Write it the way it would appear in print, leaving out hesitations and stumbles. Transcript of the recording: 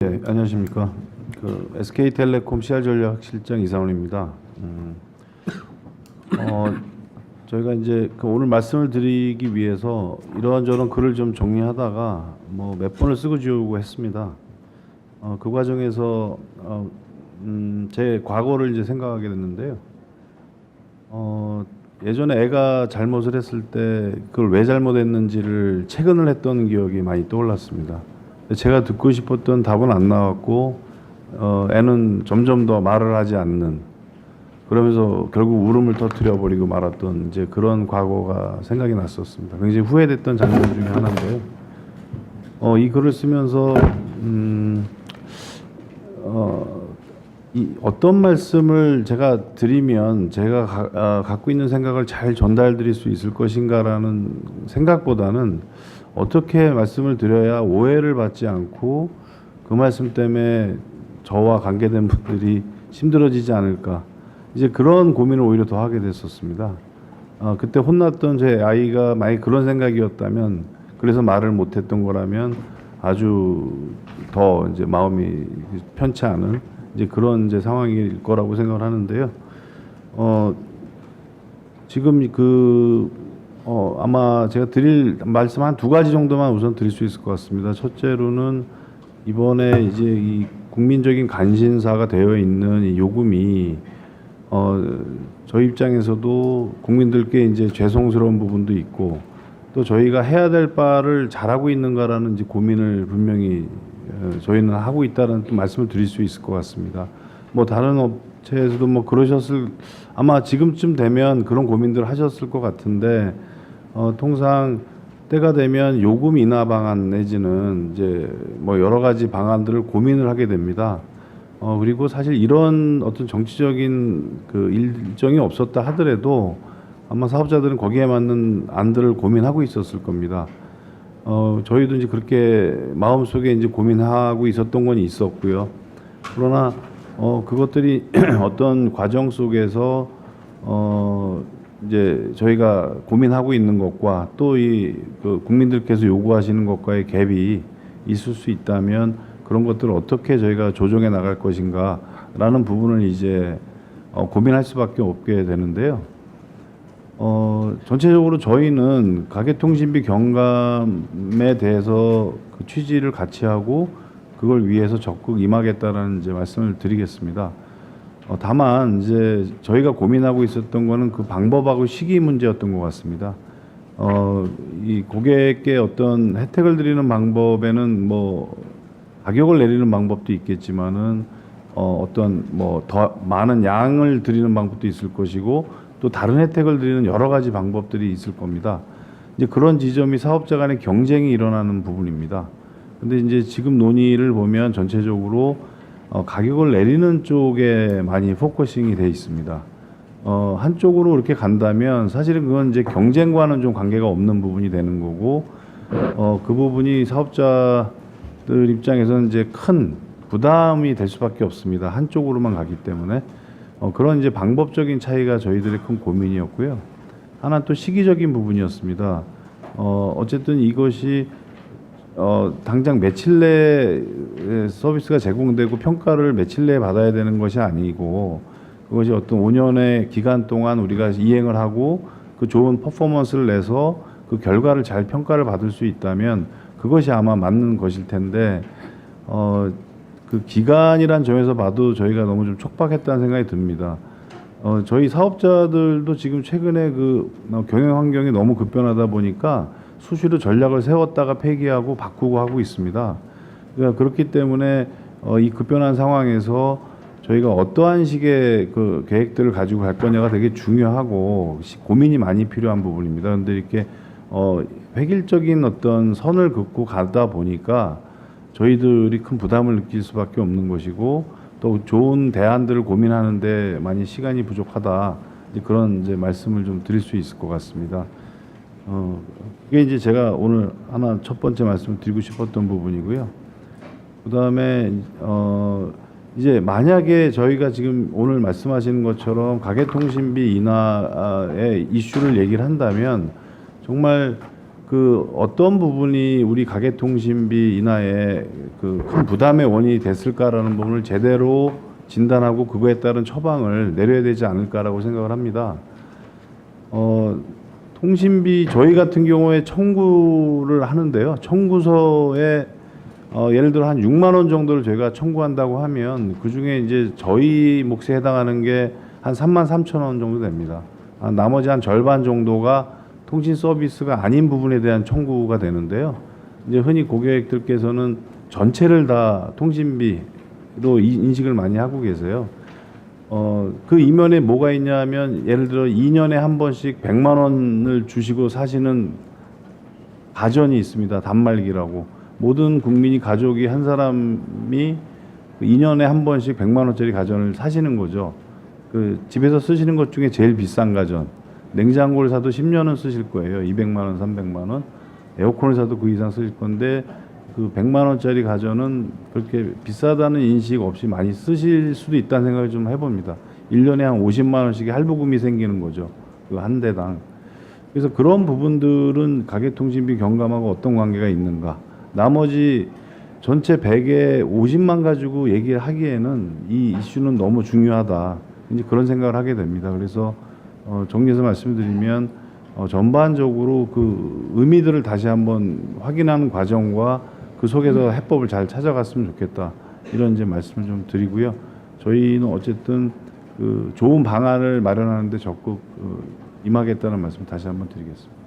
네, 안녕하십니까. SK텔레콤 CR전략실장 이상훈입니다. 저희가 이제 오늘 말씀을 드리기 위해서 이런저런 글을 좀 정리하다가 몇 번을 쓰고 지우고 했습니다. 그 과정에서 제 과거를 이제 생각하게 됐는데요. 예전에 애가 잘못을 했을 때 그걸 왜 잘못했는지를 체근을 했던 기억이 많이 떠올랐습니다. 제가 듣고 싶었던 답은 안 나왔고 애는 점점 더 말을 하지 않는, 그러면서 결국 울음을 터뜨려 버리고 말았던 이제 그런 과거가 생각이 났었습니다. 굉장히 후회됐던 장면 중에 하나인데요. 이 글을 쓰면서 어떤 말씀을 제가 드리면 제가 갖고 있는 생각을 잘 전달드릴 수 있을 것인가라는 생각보다는 어떻게 말씀을 드려야 오해를 받지 않고 그 말씀 때문에 저와 관계된 분들이 힘들어지지 않을까, 이제 그런 고민을 오히려 더 하게 됐었습니다. 그때 혼났던 제 아이가 만약 그런 생각이었다면, 그래서 말을 못했던 거라면 아주 더 이제 마음이 편치 않은 이제 그런 이제 상황일 거라고 생각을 하는데요. 지금 아마 제가 드릴 말씀 한 두 가지 정도만 우선 드릴 수 있을 것 같습니다. 첫째로는 이번에 이제 이 국민적인 관심사가 되어 있는 이 요금이 저희 입장에서도 국민들께 이제 죄송스러운 부분도 있고, 또 저희가 해야 될 바를 잘하고 있는가라는 이제 고민을 분명히 저희는 하고 있다는 말씀을 드릴 수 있을 것 같습니다. 다른 업체에서도 그러셨을, 아마 지금쯤 되면 그런 고민들 하셨을 것 같은데, 통상 때가 되면 요금 인하 방안 내지는 이제 여러 가지 방안들을 고민을 하게 됩니다. 그리고 사실 이런 어떤 정치적인 그 일정이 없었다 하더라도 아마 사업자들은 거기에 맞는 안들을 고민하고 있었을 겁니다. 저희도 이제 그렇게 마음속에 이제 고민하고 있었던 건 있었고요. 그러나 그것들이 어떤 과정 속에서 이제 저희가 고민하고 있는 것과 또 그 국민들께서 요구하시는 것과의 갭이 있을 수 있다면 그런 것들을 어떻게 저희가 조정해 나갈 것인가라는 부분을 이제 고민할 수밖에 없게 되는데요. 전체적으로 저희는 가계통신비 경감에 대해서 그 취지를 같이 하고 그걸 위해서 적극 임하겠다라는 이제 말씀을 드리겠습니다. 다만 이제 저희가 고민하고 있었던 거는 그 방법하고 시기 문제였던 것 같습니다. 이 고객께 어떤 혜택을 드리는 방법에는 가격을 내리는 방법도 있겠지만은 어떤 더 많은 양을 드리는 방법도 있을 것이고, 또 다른 혜택을 드리는 여러 가지 방법들이 있을 겁니다. 이제 그런 지점이 사업자 간의 경쟁이 일어나는 부분입니다. 근데 이제 지금 논의를 보면 전체적으로 가격을 내리는 쪽에 많이 포커싱이 돼 있습니다. 한쪽으로 이렇게 간다면 사실은 그건 이제 경쟁과는 좀 관계가 없는 부분이 되는 거고, 그 부분이 사업자들 입장에서는 이제 큰 부담이 될 수밖에 없습니다. 한쪽으로만 가기 때문에. 그런 이제 방법적인 차이가 저희들의 큰 고민이었고요. 하나 또 시기적인 부분이었습니다. 어쨌든 이것이 당장 며칠 내에 서비스가 제공되고 평가를 며칠 내에 받아야 되는 것이 아니고, 그것이 어떤 5년의 기간 동안 우리가 이행을 하고 그 좋은 퍼포먼스를 내서 그 결과를 잘 평가를 받을 수 있다면 그것이 아마 맞는 것일 텐데, 그 기간이란 점에서 봐도 저희가 너무 좀 촉박했다는 생각이 듭니다. 저희 사업자들도 지금 최근에 그 경영 환경이 너무 급변하다 보니까 수시로 전략을 세웠다가 폐기하고 바꾸고 하고 있습니다. 그러니까 그렇기 때문에 이 급변한 상황에서 저희가 어떠한 식의 그 계획들을 가지고 갈 거냐가 되게 중요하고 고민이 많이 필요한 부분입니다. 그런데 이렇게 획일적인 어떤 선을 긋고 가다 보니까 저희들이 큰 부담을 느낄 수밖에 없는 것이고, 또 좋은 대안들을 고민하는데 많이 시간이 부족하다, 이제 그런 이제 말씀을 좀 드릴 수 있을 것 같습니다. 그게 이제 제가 오늘 하나 첫 번째 말씀을 드리고 싶었던 부분이고요. 그 다음에 이제 만약에 저희가 지금 오늘 말씀하시는 것처럼 가계통신비 인하의 이슈를 얘기를 한다면 정말 그 어떤 부분이 우리 가계통신비 인하에 그 큰 부담의 원인이 됐을까라는 부분을 제대로 진단하고 그거에 따른 처방을 내려야 되지 않을까라고 생각을 합니다. 통신비 저희 같은 경우에 청구를 하는데요. 청구서에 예를 들어 한 6만 원 정도를 저희가 청구한다고 하면 그 중에 이제 저희 몫에 해당하는 게 한 3만 3천 원 정도 됩니다. 나머지 한 절반 정도가 통신 서비스가 아닌 부분에 대한 청구가 되는데요. 이제 흔히 고객들께서는 전체를 다 통신비로 인식을 많이 하고 계세요. 그 이면에 뭐가 있냐면 예를 들어 2년에 한 번씩 100만 원을 주시고 사시는 가전이 있습니다. 단말기라고. 모든 국민이 가족이 한 사람이 2년에 한 번씩 100만 원짜리 가전을 사시는 거죠. 그 집에서 쓰시는 것 중에 제일 비싼 가전. 냉장고를 사도 10년은 쓰실 거예요. 200만 원, 300만 원. 에어컨을 사도 그 이상 쓰실 건데 그 100만 원짜리 가전은 그렇게 비싸다는 인식 없이 많이 쓰실 수도 있다는 생각을 좀 해봅니다. 1년에 한 50만 원씩의 할부금이 생기는 거죠. 그 한 대당. 그래서 그런 부분들은 가계통신비 경감하고 어떤 관계가 있는가. 나머지 전체 100에 50만 가지고 얘기를 하기에는 이 이슈는 너무 중요하다. 이제 그런 생각을 하게 됩니다. 그래서 정리해서 말씀드리면 전반적으로 그 의미들을 다시 한번 확인하는 과정과 그 속에서 해법을 잘 찾아갔으면 좋겠다. 이런 이제 말씀을 좀 드리고요. 저희는 어쨌든 그 좋은 방안을 마련하는데 적극 임하겠다는 말씀 다시 한번 드리겠습니다.